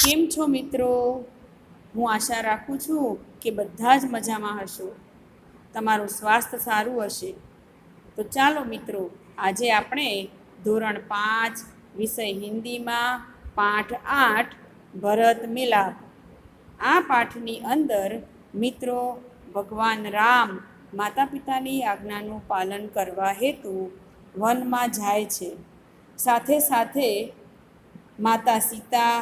કેમ છો મિત્રો? હું આશા રાખું છું કે બધા જ મજામાં હશો. તમારું સ્વાસ્થ્ય સારું હશે. તો ચાલો મિત્રો, આજે આપણે ધોરણ 5 વિષય હિન્દીમાં પાઠ 8 ભરત મિલાપ, આ પાઠની અંદર મિત્રો ભગવાન રામ માતા પિતાની આજ્ઞાનું પાલન કરવા હેતુ વનમાં જાય છે. સાથે સાથે માતા સીતા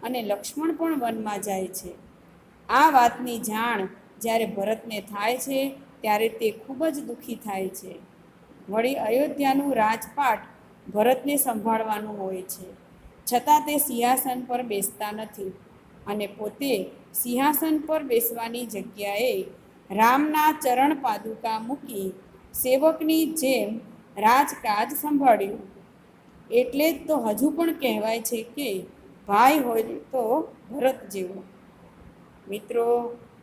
અને લક્ષ્મણ પણ વનમાં જાય છે. આ વાતની જાણ જ્યારે ભરતને થાય છે ત્યારે તે ખૂબ જ દુઃખી થાય છે. વળી અયોધ્યાનું રાજપાટ ભરતને સંભાળવાનું હોય છે, છતાં તે સિંહાસન પર બેસતા નથી અને પોતે સિંહાસન પર બેસવાની જગ્યાએ રામના ચરણ પાદુકા મૂકી સેવકની જેમ રાજકાજ સંભાળ્યું. એટલે જ તો હજુ પણ કહેવાય છે કે ભાઈ હોય તો ભરત જેવો. મિત્રો,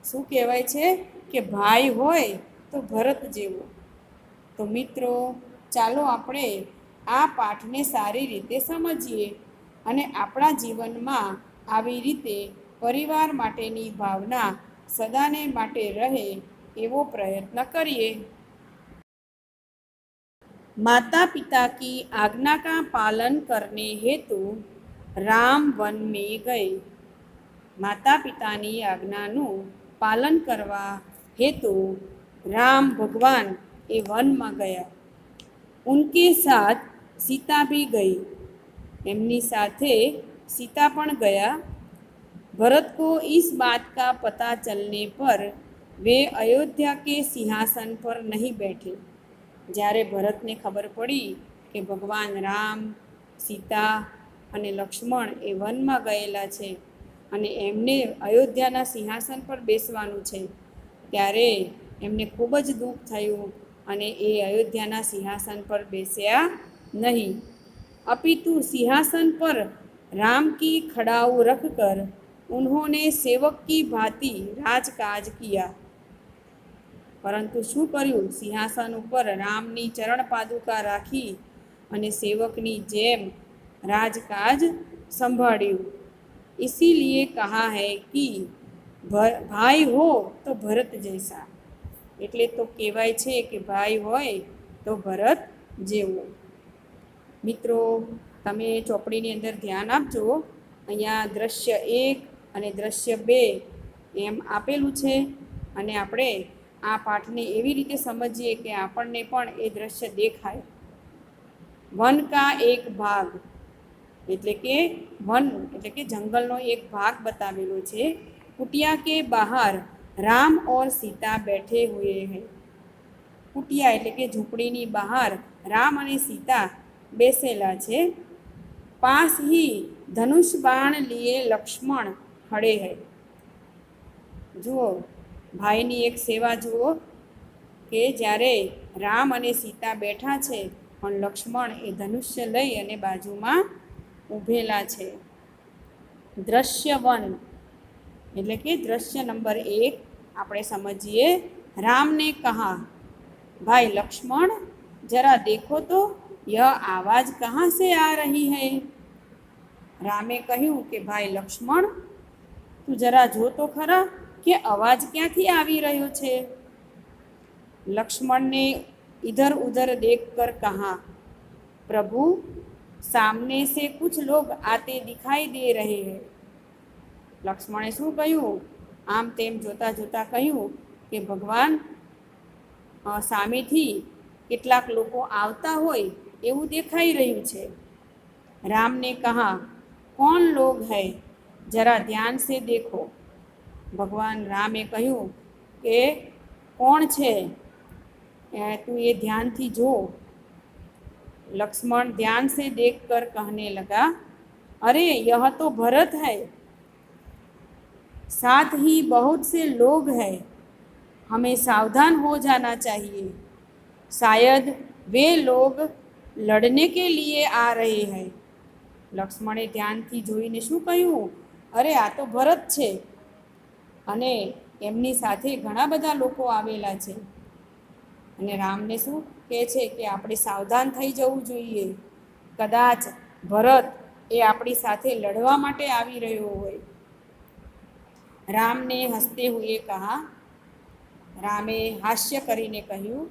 શું કહેવાય છે કે ભાઈ હોય તો ભરત જેવો. તો મિત્રો, ચાલો આપણે આ પાઠને સારી રીતે સમજીએ અને આપણા જીવનમાં આવી રીતે પરિવાર માટેની ભાવના સદાને માટે રહે એવો પ્રયત્ન કરીએ. माता पिता की आज्ञा का पालन करने हेतु राम वन में गए. माता पितानी આજ્ઞાનું પાલન કરવા હેતુ राम भगवान ए वन में गया. उनके साथ सीता भी गई. एमनी साथे सीता पण गया. भरत को इस बात का पता चलने पर वे अयोध्या के सिंहासन पर नहीं बैठे. જ્યારે ભરતને ખબર પડી કે ભગવાન રામ, સીતા અને લક્ષ્મણ એ વનમાં ગયેલા છે અને એમને અયોધ્યાના સિંહાસન પર બેસવાનું છે, ત્યારે એમને ખૂબ જ દુઃખ થયું અને એ અયોધ્યાના સિંહાસન પર બેસ્યા નહીં. અપિતુ સિંહાસન પર राम की खड़ाऊ रखकर उन्होंने सेवक की भांति राजकाज किया. પરંતુ શું કર્યું? સિંહાસન ઉપર રામની ચરણ પાદુકા રાખી અને સેવકની જેમ રાજકાજ સંભાળ્યું. इसीलिए कहा है कि भाई हो तो भरत जैसा. એટલે તો કહેવાય છે કે ભાઈ હોય તો ભરત જેવો. મિત્રો, તમે ચોપડીની અંદર ધ્યાન આપજો. અહીંયા દ્રશ્ય 1 અને દ્રશ્ય 2 એમ આપેલું છે અને આપણે આ પાઠને એવી રીતે સમજીએ કે આપણને પણ એ દ્રશ્ય દેખાય. વન કા એક ભાગ એટલે કે વન એટલે કે જંગલનો એક ભાગ બતાવેલો છે. कुटिया के बाहर राम और सीता बैठे हुए हैं. कुटिया એટલે કે ઝૂંપડીની બહાર રામ અને સીતા બેસેલા છે. पास ही धनुष बाण लिए लक्ष्मण खड़े हैं. જુઓ, ભાઈની એક સેવા જુઓ કે જ્યારે રામ અને સીતા બેઠા છે પણ લક્ષ્મણ એ ધનુષ્ય લઈ અને બાજુમાં ઊભેલા છે. દ્રશ્ય 1 એટલે કે દ્રશ્ય નંબર 1 આપણે સમજીએ. રામને કહા, ભાઈ લક્ષ્મણ જરા દેખો તો यह आवाज़ कहाँ से आ रही है. રામે કહ્યું કે ભાઈ લક્ષ્મણ, તું જરા જો તો ખરા કે અવાજ ક્યાંથી આવી રહ્યો છે. लक्ष्मण ने इधर उधर देखकर कहा, प्रभु सामने से कुछ लोग आते दिखाई दे रहे हैं. લક્ષ્મણે શું કહ્યું? આમ તેમ જોતા જોતા કહ્યું કે ભગવાન, સામેથી કેટલાક લોકો આવતા હોય એવું દેખાઈ રહ્યું છે. राम ने कहा, कौन लोग है, जरा ध्यान से देखो. ભગવાન રામે કહ્યું કે કોણ છે, તું એ ધ્યાનથી જો. लक्ष्मण ध्यान से देखकर कहने लगा, अरे यह तो भरत है, साथ ही बहुत से लोग हैं, हमें सावधान हो जाना चाहिए. शायद वे लोग लड़ने के लिए आ रहे हैं. લક્ષ્મણે ધ્યાનથી જોઈને શું કહ્યું? અરે આ તો ભરત છે અને એમની સાથે ઘણા બધા લોકો આવેલા છે. અને રામને શું કહે છે કે આપણે સાવધાન થઈ જવું જોઈએ. કદાચ ભરત એ આપણી સાથે લડવા માટે આવી રહ્યો હોય. राम ने हंसते हुए कहा। रामे हास्य કરીને કહ્યું,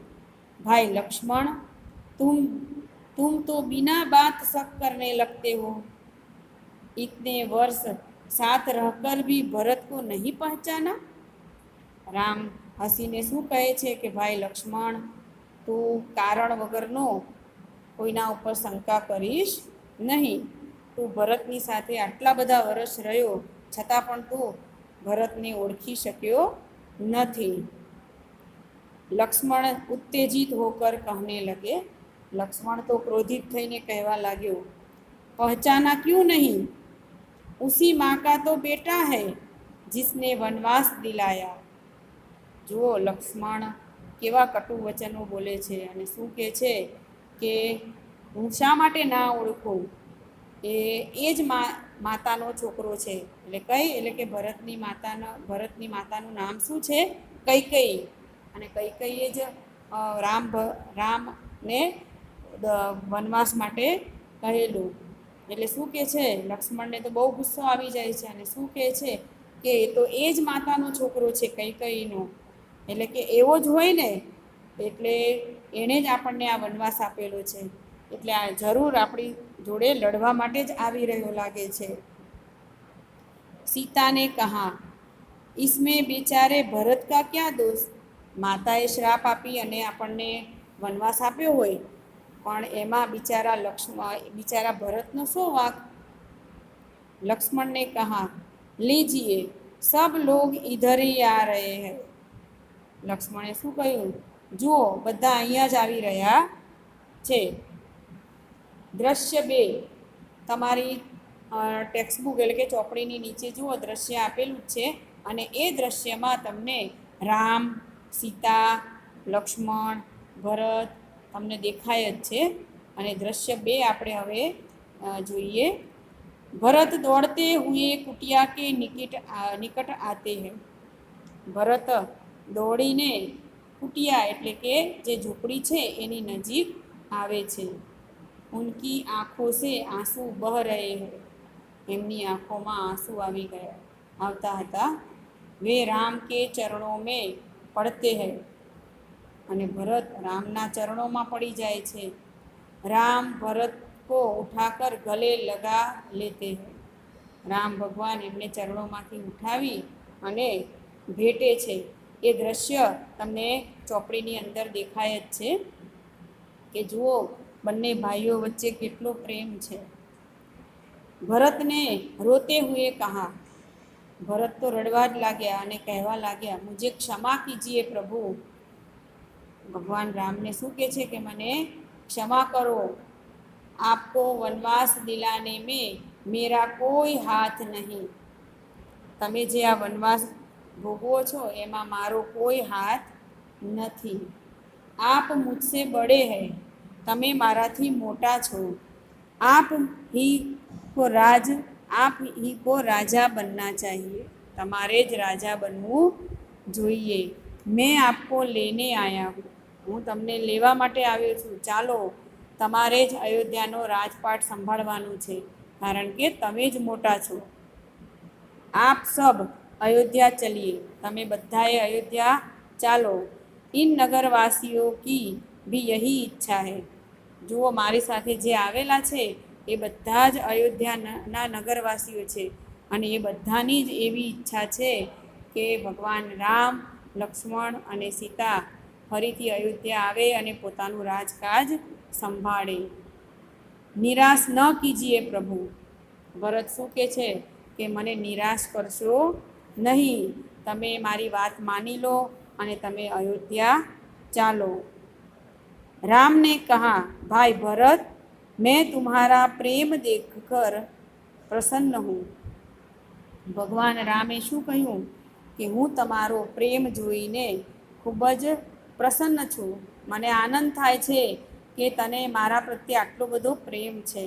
भाई लक्ष्मण, तुम तुम तो बिना बात शक करने लगते हो। इतने वर्ष साथ रहकर भी भरत को नहीं पहचाना। રામ હસીને શું કહે છે કે ભાઈ લક્ષ્મણ, તું કારણ વગરનો કોઈના ઉપર શંકા કરીશ નહીં. તું ભરતની સાથે આટલા બધા વર્ષ રહ્યો છતાં પણ તું ભરતને ઓળખી શક્યો નથી. લક્ષ્મણ उत्तेजित होकर कहने लगे। लक्ष्मण तो क्रोधित થઈને કહેવા લાગ્યો, पहचाना क्यों नहीं? उसी माँ का तो बेटा है जिसने वनवास दिलाया। જુઓ લક્ષ્મણ કેવા કટુ વચનો બોલે છે અને શું કહે છે કે હું શા માટે ના ઓળખું, એ જ માતાનો છોકરો છે. એટલે કઈ, એટલે કે ભરતની માતાનું નામ શું છે? કૈકેયી. અને કૈકેયીએ જ રામને વનવાસ માટે કહેલું. એટલે શું કહે છે, લક્ષ્મણને તો બહુ ગુસ્સો આવી જાય છે અને શું કહે છે કે એ તો એ જ માતાનો છોકરો છે કૈકેયીનો. એટલે કે એવો જ હોય ને, એટલે એણે જ આપણને આ વનવાસ આપેલો છે. એટલે આ જરૂર આપણી જોડે લડવા માટે જ આવી રહ્યો લાગે છે. સીતાને કહા, इसमें बेचारे भरत का क्या दोष? માતાએ શ્રાપ આપી અને આપણને વનવાસ આપ્યો હોય, પણ એમાં બિચારા ભરતનો શું વાંક? लक्ष्मण ने कहा, लीजिए सब लोग इधर ही आ रहे हैं. લક્ષ્મણે શું કહ્યું? જુઓ બધા અહીંયા જ આવી રહ્યા છે. દ્રશ્ય 2 તમારી ટેક્સ્ટબુક એટલે કે ચોપડીની નીચે જુઓ દ્રશ્ય આપેલું જ છે અને એ દ્રશ્યમાં તમને રામ, સીતા, લક્ષ્મણ, ભરત તમને દેખાય જ છે. અને દ્રશ્ય 2 આપણે હવે જોઈએ. भरत दौड़ते हुए कुटिया के निकट आते हैं. ભરત દોડીને કુટિયા એટલે કે જે ઝૂંપડી છે એની નજીક આવે છે. ઉનકી આંખો સે આંસુ બહ રહે હૈ. એમની આંખોમાં આંસુ આવતા હતા. વે રામ કે ચરણો મેં પડતે હૈ. અને ભરત રામના ચરણોમાં પડી જાય છે. રામ ભરત को उठाकर गले लगा लेते हैं. રામ ભગવાન એમને ચરણોમાંથી ઉઠાવી અને ભેટે છે. એ દ્રશ્ય તમને ચોપડીની અંદર દેખાય જ છે કે જુઓ બંને ભાઈઓ વચ્ચે કેટલો પ્રેમ છે. ભરતને રોતે હુએ કહા. ભરત તો રડવા જ લાગ્યા અને કહેવા લાગ્યા, મુझे क्षमा कीजिए प्रभु. ભગવાન રામને શું કહે છે કે મને ક્ષમા કરો. आपको वनवास दिलाने में मेरा कोई हाथ नहीं. તમે જે આ વનવાસ ભોગવો છો એમાં મારો કોઈ હાથ નથી. આપ મુझसे બડે હૈ. તમે મારાથી મોટા છો. आप ही को राजा बनना चाहिए. તમારે જ રાજા બનવું જોઈએ. मैं आपको लेने आया हूँ. હું તમને લેવા માટે આવ્યો છું. ચાલો તમારે જ અયોધ્યાનો રાજપાટ સંભાળવાનું છે, કારણ કે તમે જ મોટા છો. આપ સબ અયોધ્યા ચલીએ. તમે બધાએ અયોધ્યા ચાલો. ઇન નગરવાસીઓ કી ભી યહી ઈચ્છા હૈ. જુઓ મારી સાથે જે આવેલા છે એ બધા જ અયોધ્યાના નગરવાસીઓ છે અને એ બધાની જ એવી ઈચ્છા છે કે ભગવાન રામ, લક્ષ્મણ અને સીતા ફરીથી અયોધ્યા આવે અને પોતાનું રાજકાજ સંભાળે. નિરાશ ન કીજીએ પ્રભુ. ભરત શું કહે છે કે મને નિરાશ કરશો નહીં. તમે મારી વાત માની લો અને તમે અયોધ્યા ચાલો. राम ने कहा, भाई भरत, मैं तुम्हारा प्रेम देखकर प्रसन्न हूँ. ભગવાન રામે શું કહ્યું કે હું તમારો પ્રેમ જોઈને ખૂબ જ પ્રસન્ન છું. મને આનંદ થાય છે કે તને મારા પ્રત્યે આટલો બધો પ્રેમ છે.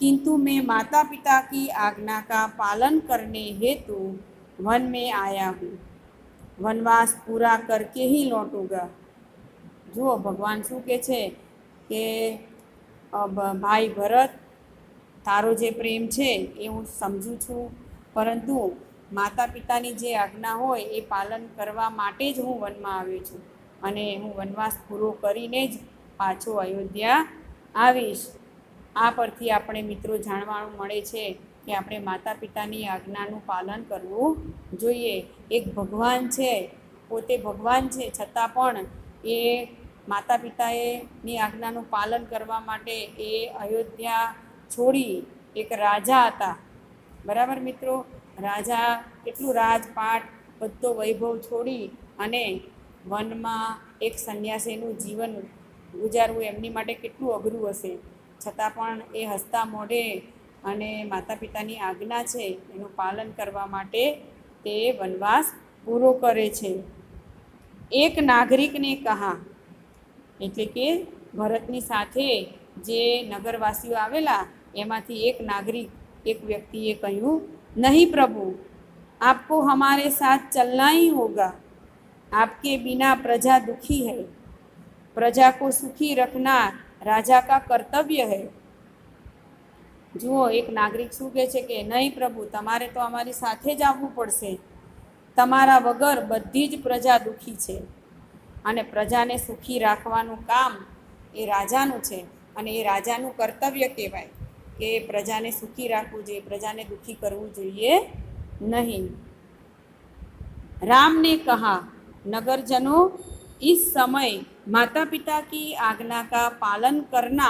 किंतु मैं माता पिता की आज्ञा का पालन करने हेतु वन में आया हूँ. वनवास पूरा करके ही लौटूंगा. જુઓ ભગવાન શું કહે છે કે ભાઈ ભરત, તારો જે પ્રેમ છે એ હું સમજું છું, પરંતુ માતા પિતાની જે આજ્ઞા હોય એ પાલન કરવા માટે જ હું વનમાં આવ્યો છું અને હું વનવાસ પૂરો કરીને જ પાછો અયોધ્યા આવીશ. આ પરથી આપણે મિત્રો જાણવાનું મળે છે કે આપણે માતા પિતાની આજ્ઞાનું પાલન કરવું જોઈએ. એક ભગવાન છે, પોતે ભગવાન છે, છતાં પણ એ માતા પિતાની આજ્ઞાનું પાલન કરવા માટે એ અયોધ્યા છોડી, એક રાજા હતા, બરાબર મિત્રો, રાજા કેટલું રાજપાટ બધો વૈભવ છોડી અને વનમાં એક સંન્યાસીનું જીવન ગુજારવું એમની માટે કેટલું અઘરું હશે, છતાં પણ એ હસતા મોઢે અને માતા પિતાની આજ્ઞા છે એનું પાલન કરવા માટે તે વનવાસ પૂરો કરે છે. એક નાગરિકને કહા, એટલે કે ભરતની સાથે જે નગરવાસીઓ આવેલા એમાંથી એક નાગરિક, એક વ્યક્તિએ કહ્યું, નહીં પ્રભુ, आपको हमारे साथ चलना ही होगा, आपके बिना प्रजा दुखी है, प्रजा को सुखी रखना राजा का कर्तव्य है. જુઓ, એક નાગરિક શું કહે છે કે નહીં પ્રભુ, તમારે તો અમારી સાથે જ આવવું પડશે, તમારા વગર બધી જ પ્રજા દુઃખી છે અને પ્રજાને સુખી રાખવાનું કામ એ રાજાનું છે અને એ રાજાનું કર્તવ્ય કહેવાય કે પ્રજાને સુખી રાખવું જોઈએ, પ્રજાને દુઃખી કરવું જોઈએ नहीं. राम ने कहा, नगरजनों, इस समय माता पिता की आज्ञा का पालन करना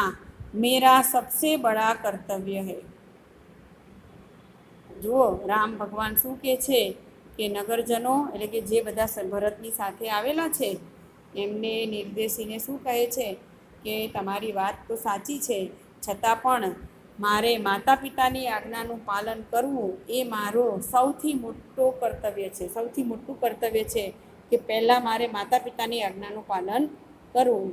मेरा सबसे बड़ा कर्तव्य है. જુઓ, રામ ભગવાન શું કહે છે કે નગરજનો એટલે કે જે બધા ભરતની સાથે આવેલા છે એમને નિર્દેશીને શું કહે છે કે તમારી વાત તો સાચી છે, છતાં પણ મારે માતા પિતાની આજ્ઞાનું પાલન કરવું એ મારો સૌથી મોટો કર્તવ્ય છે, સૌથી મોટું કર્તવ્ય છે કે પહેલાં મારે માતા પિતાની આજ્ઞાનું પાલન કરવું.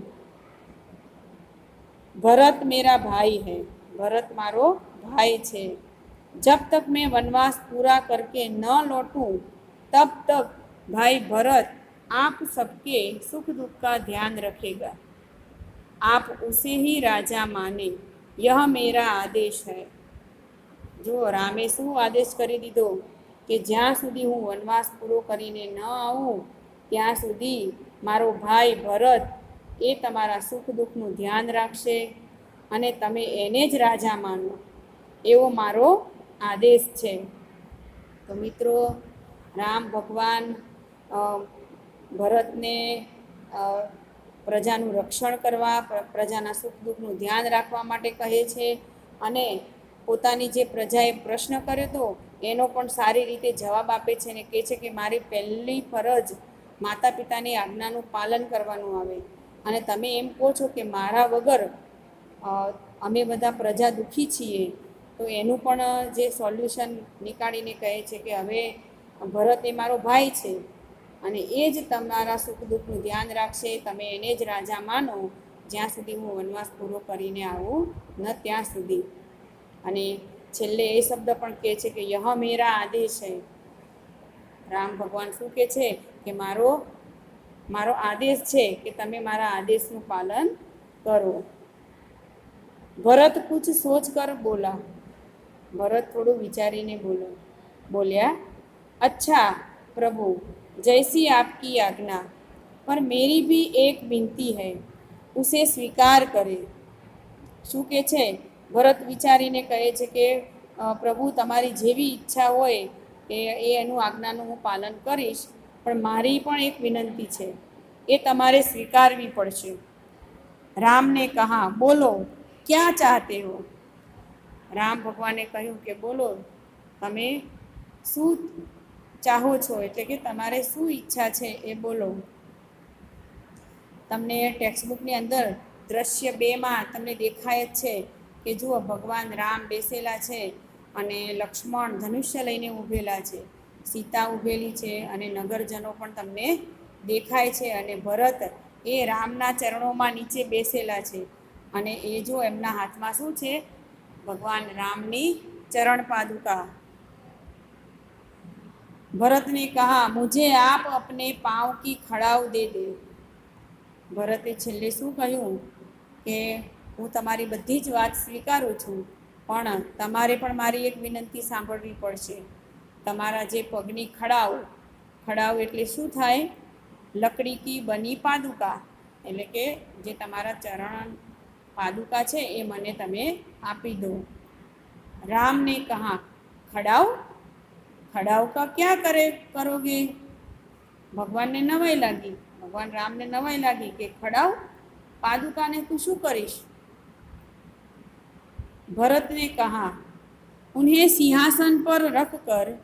ભરત મેરા ભાઈ હૈ, ભરત મારો ભાઈ છે. जब तक मैं वनवास पूरा करके न लौटूं तब तक भाई भरत आप सबके सुख दुख का ध्यान रखेगा, आप उसे ही राजा माने, यह मेरा आदेश है. જો રામે શું આદેશ કરી દીધો કે જ્યાં સુધી હું વનવાસ પૂરો કરીને ન આવું ત્યાં સુધી મારો ભાઈ ભરત એ તમારા સુખ દુઃખનું ધ્યાન રાખશે અને તમે એને જ રાજા માનો, એવો મારો આદેશ છે. તો મિત્રો, રામ ભગવાન ભરતને પ્રજાનું રક્ષણ કરવા, પ્રજાના સુખ દુઃખનું ધ્યાન રાખવા માટે કહે છે અને પોતાની જે પ્રજાએ પ્રશ્ન કર્યો હતો એનો પણ સારી રીતે જવાબ આપે છે અને કહે છે કે મારી પહેલી ફરજ માતા પિતાની આજ્ઞાનું પાલન કરવાનું આવે અને તમે એમ કહો છો કે મારા વગર અમે બધા પ્રજા દુઃખી છીએ, તો એનું પણ જે સોલ્યુશન નીકાળીને કહે છે કે હવે ભરત એ મારો ભાઈ છે અને એ જ તમારા સુખ દુઃખનું ધ્યાન રાખશે, તમે એને જ રાજા માનો જ્યાં સુધી હું વનવાસ પૂરો કરીને આવું ન ત્યાં સુધી. અને છેલ્લે એ શબ્દ પણ કહે છે કે યહ મેરા આદેશ છે. રામ ભગવાન શું કહે છે કે મારો આદેશ છે કે તમે મારા આદેશનું પાલન કરો. ભરત કુછ સોચ કર બોલા, ભરત થોડું વિચારીને બોલ્યા, अच्छा प्रभु, जैसी आपकी आज्ञा, पर मेरी भी एक विनती है, उसे स्वीकार करे. શું કહે છે? ભરત વિચારીને કહે છે કે પ્રભુ, તમારી જેવી ઈચ્છા હોય એનું આજ્ઞાનું હું પાલન કરીશ, પણ મારી પણ એક વિનંતી છે, એ તમારે સ્વીકારવી પડશે. રામને કહા, બોલો ક્યાં ચાહતે હો. રામ ભગવાને કહ્યું કે બોલો, તમે શું ચાહો છો, એટલે કે તમારે શું ઈચ્છા છે એ બોલો. તમને ટેક્સ્ટબુકની અંદર દ્રશ્ય 2માં તમને દેખાય જ છે કે જુઓ, ભગવાન રામ બેસેલા છે અને લક્ષ્મણ ધનુષ્ય લઈને ઊભેલા છે, સીતા ઊભેલી છે અને નગરજનો પણ તમને દેખાય છે અને ભરત એ રામના ચરણોમાં નીચે બેસેલા છે અને એ જો એમના હાથમાં શું છે? ભગવાન રામની ચરણ પાદુકા. भरत ने कहा, मुझे आप अपने पाँव की खड़ाव दे दे. ભરતે છેલ્લે શું કહ્યું કે હું તમારી બધી જ વાત સ્વીકારું છું, પણ તમારે પણ મારી એક વિનંતી સાંભળવી પડશે. તમારા જે પગની ખડાવ, ખડાવ એટલે શું થાય? લકડી કી બની પાદુકા, એટલે કે જે તમારા ચરણ પાદુકા છે એ મને તમે આપી દો. राम ने कहा, खड़ाओ, खड़ाओ का क्या करोगे? भगवान ने नवाई लागी, भगवान राम ने नवाई लागी कि खड़ाओ, पादुका ने तू शू करीश? भरत ने कहा, उन्हें सिंहासन पर रखकर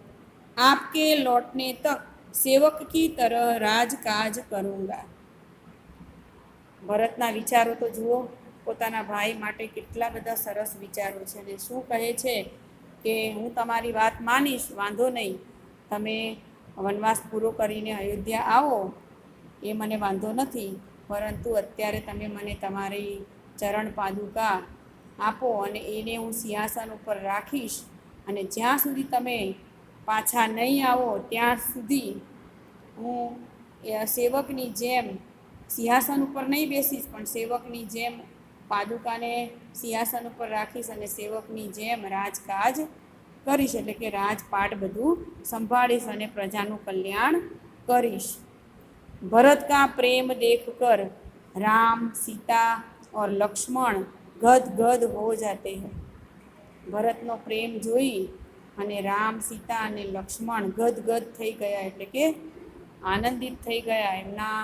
आपके लौटने तक सेवक की तरह राजकाज करूँगा. ભરતના વિચારો તો જુઓ, પોતાના ભાઈ માટે કેટલા બધા સરસ વિચારો છે. અને શું કહે છે કે હું તમારી વાત માનીશ, વાંધો નહીં, તમે વનવાસ પૂરો કરીને અયોધ્યા આવો એ મને વાંધો નથી, પરંતુ અત્યારે તમે મને તમારી ચરણ પાદુકા આપો અને એને હું સિંહાસન ઉપર રાખીશ, અને જ્યાં સુધી તમે પાછા નહીં આવો ત્યાં સુધી હું સેવકની જેમ સિંહાસન ઉપર નહીં બેસીશ, પણ સેવકની જેમ પાદુકાને સિંહાસન ઉપર રાખીશ અને સેવકની જેમ રાજકાજ કરીશ, એટલે કે રાજપાટ બધું સંભાળીશ અને પ્રજાનું કલ્યાણ કરીશ. भरत का प्रेम देखकर राम, सीता और लक्ष्मण गद गद हो जाते हैं. ભરતનો પ્રેમ જોઈ અને રામ, સીતા અને લક્ષ્મણ ગદગદ થઈ ગયા, એટલે કે આનંદિત થઈ ગયા. એમના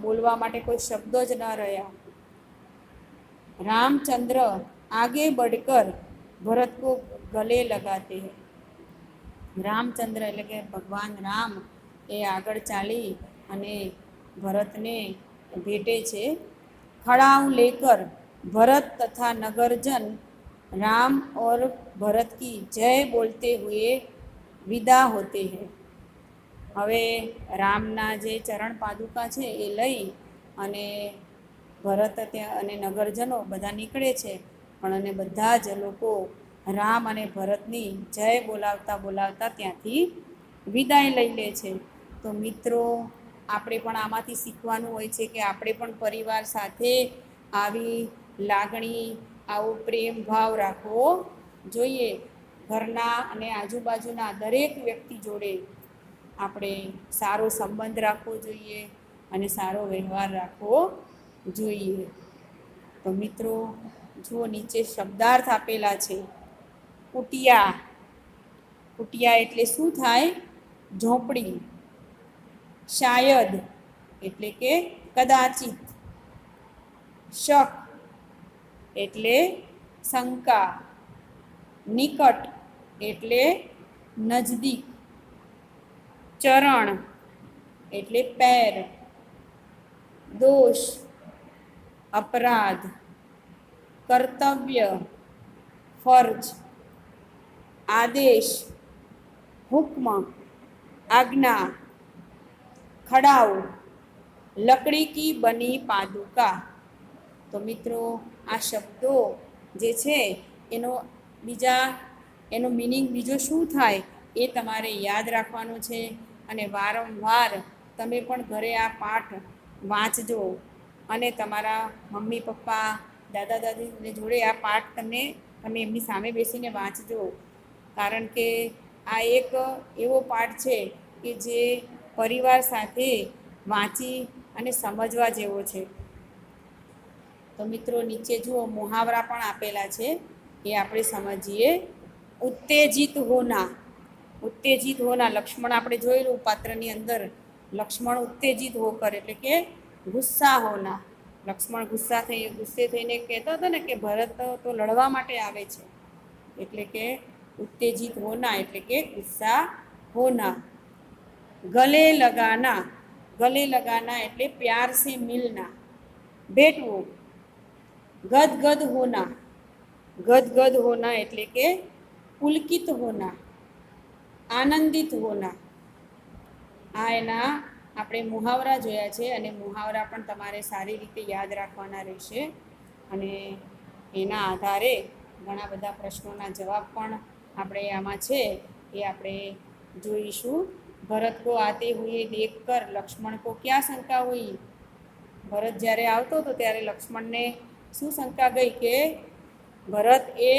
બોલવા માટે કોઈ શબ્દો જ ન રહ્યા. रामचंद्र आगे बढ़कर भरत को गले लगाते हैं. रामचंद्र એટલે કે ભગવાન રામ એ આગળ ચાલી અને ભરતને ભેટે છે. खड़ाऊ लेकर भरत तथा नगरजन राम और भरत की जय बोलते हुए विदा होते हैं. હવે રામના જે ચરણ પાદુકા છે એ લઈ અને ભરત અને નગરજનો બધા નીકળે છે, પણ અને બધા જ લોકો રામ અને ભરતની જય બોલાવતા બોલાવતા ત્યાંથી વિદાય લઈ લે છે. તો મિત્રો, આપણે પણ આમાંથી શીખવાનું હોય છે કે આપણે પણ પરિવાર સાથે આવી લાગણી, આવો પ્રેમ ભાવ રાખવો જોઈએ. ઘરના અને આજુબાજુના દરેક વ્યક્તિ જોડે આપણે સારો સંબંધ રાખવો જોઈએ અને સારો વ્યવહાર રાખવો જોઈએ. તો મિત્રો જુઓ, નીચે શબ્દાર્થ આપેલા છે. કુટિયા, કુટિયા એટલે શું થાય? ઝોપડી. શાયદ એટલે કે કદાચિત. શક એટલે શંકા. નિકટ એટલે નજદીક. ચરણ એટલે પેર. દોષ अपराध. कर्तव्य फर्ज. आदेश हुक्म आज्ञा. खड़ाऊ लकड़ी की बनी पादुका. तो મિત્રો, આ શબ્દો જે છે એનો મીનિંગ બીજો શું થાય એ તમારે યાદ રાખવાનું છે. અને વારંવાર તમે પણ ઘરે આ પાઠ વાંચજો અને તમારા મમ્મી પપ્પા, દાદા દાદીને જોડે આ પાઠ તમે એમની સામે બેસીને વાંચજો. કારણ કે આ એક એવો પાઠ છે કે જે પરિવાર સાથે વાંચી અને સમજવા જેવો છે. તો મિત્રો, નીચે જુઓ મુહાવરા પણ આપેલા છે, એ આપણે સમજીએ. ઉત્તેજિત હોના. ઉત્તેજિત હોના, લક્ષ્મણ આપણે જોયેલું પાત્રની અંદર, લક્ષ્મણ ઉત્તેજિત હોકર એટલે કે ગુસ્સા હોના. લક્ષ્મણ ગુસ્સે થઈને કહેતો હતો ને કે ભરત તો લડવા માટે આવે છે, એટલે કે ઉત્તેજિત હોના એટલે કે ગુસ્સા હોના. ગલે લગાના. ગલે લગાના એટલે પ્યાર સે મિલના, ભેટવું. ગદગદ હોના. ગદગદ હોના એટલે કે પુલકિત હોના, આનંદિત હોના. આ એના આપણે મુહાવરા જોયા છે, અને મુહાવરા પણ તમારે સારી રીતે યાદ રાખવાના રહેશે. અને એના આધારે ઘણા બધા પ્રશ્નોના જવાબ પણ આપણે આમાં છે એ આપણે જોઈશું. ભરત કો આતે હુએ દેખકર લક્ષ્મણ કો ક્યાં શંકા હુઈ. ભરત જ્યારે આવતો હતો ત્યારે લક્ષ્મણને શું શંકા ગઈ કે ભરત એ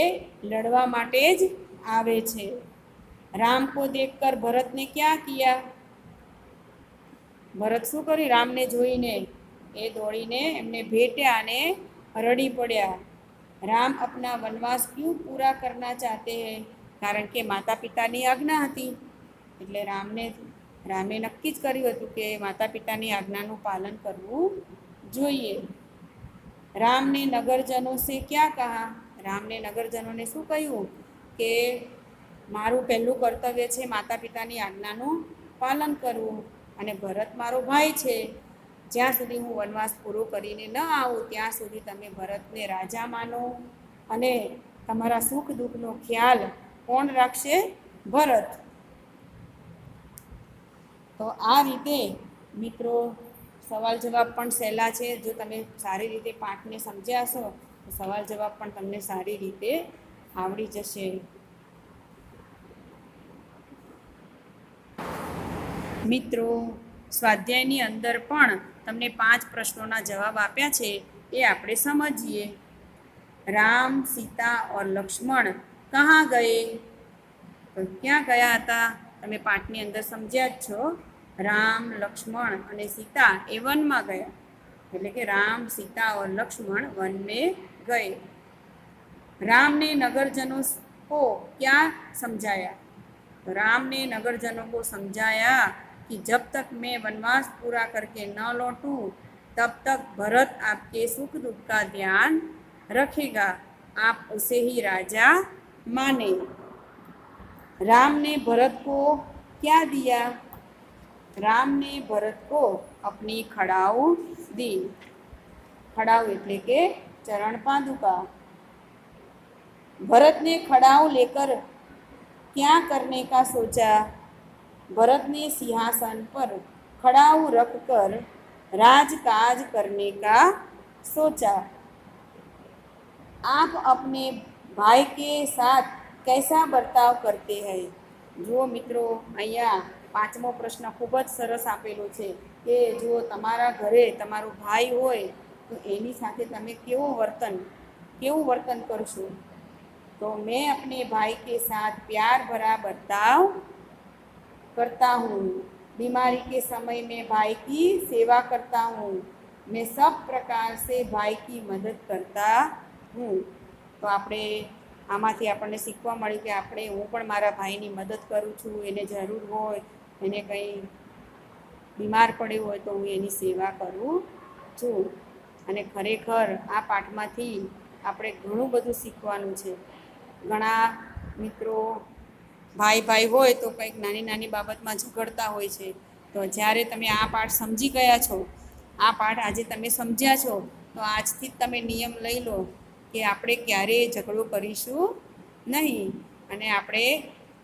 લડવા માટે જ આવે છે. राम को देखकर भरत ने क्या किया? ભરત શું કર્યું? રામને જોઈને એ દોડીને એમને ભેટ્યા અને રડી પડ્યા. રામ अपना वनवास क्यों पूरा करना चाहते हैं? કારણ કે માતા પિતાની આજ્ઞા હતી એટલે રામે નક્કી જ કર્યું હતું કે માતા પિતાની આજ્ઞાનું પાલન કરવું જોઈએ. રામને નગરજનો સે ક્યાં કહા? રામને નગરજનોને શું કહ્યું કે મારું પહેલું કર્તવ્ય છે માતા પિતાની આજ્ઞાનું પાલન કરવું, અને ભરત મારો ભાઈ છે, જ્યાં સુધી હું વનવાસ પૂરો કરીને ન આવું ત્યાં સુધી તમે ભરતને રાજા માનો, અને તમારા સુખ દુઃખનો ખ્યાલ કોણ રાખશે? ભરત. તો આ રીતે મિત્રો સવાલ જવાબ પણ સહેલા છે. જો તમે સારી રીતે પાઠને સમજ્યા હશો તો સવાલ જવાબ પણ તમને સારી રીતે આવડી જશે. મિત્રો સ્વાધ્યાયની અંદર પણ તમને 5 પ્રશ્નોના જવાબ આપ્યા છે, એ આપણે સમજીએ. રામ, સીતા और લક્ષ્મણ કહાં ગયે? તો ક્યાં ગયા હતા? તમે પાઠની અંદર સમજ્યા જ છો. રામ, લક્ષ્મણ અને સીતા એ વનમાં ગયા, એટલે કે રામ, સીતા और लक्ष्मण वन में गए. राम ने नगरजनों को क्या समझाया? तो राम ने नगरजनों को समझाया कि जब तक मैं वनवास पूरा करके न लौटूं तब तक भरत आपके सुख दुख का ध्यान रखेगा, आप उसे ही राजा माने. राम ने भरत को क्या दिया? राम ने भरत को अपनी खड़ाऊ दी. खड़ाऊ એટલે કે चरण पादुका. भरत ने खड़ाऊ लेकर क्या करने का सोचा? भरत ने सिंहासन पर खड़ाऊ रखकर राजकाज करने का सोचा. आप अपने भाई के साथ कैसा बर्ताव करते हैं? જો મિત્રો અહીંયા 5મો પ્રશ્ન ખૂબ જ સરસ આપેલો છે કે જો તમારા ઘરે તમારો ભાઈ હોય તો એની સાથે તમે કેવું વર્તન કરશો? तो मैं अपने भाई के साथ प्यार भरा बर्ताव करता हूँ. बीमारी के समय में भाई की सेवा करता हूँ. मैं सब प्रकार से भाई की मदद करता हूँ. તો આપણે આમાંથી આપણને શીખવા મળ્યું કે હું પણ મારા ભાઈની મદદ કરું છું. એને જરૂર હોય, એને કંઈ બીમાર પડ્યું હોય તો હું એની સેવા કરું છું. અને ખરેખર આ પાઠમાંથી આપણે ઘણું બધું શીખવાનું છે. ઘણા મિત્રો ભાઈ હોય તો કંઈક નાની નાની બાબતમાં ઝઘડતા હોય છે. તો જ્યારે તમે આ પાઠ સમજી ગયા છો, આ પાઠ આજે તમે સમજ્યા છો, તો આજથી જ તમે નિયમ લઈ લો કે આપણે ક્યારેય ઝઘડો કરીશું નહીં, અને આપણે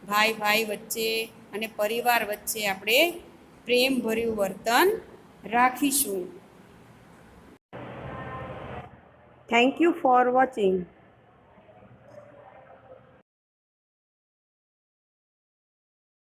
ભાઈ વચ્ચે અને પરિવાર વચ્ચે આપણે પ્રેમભર્યું વર્તન રાખીશું. Thank you for watching.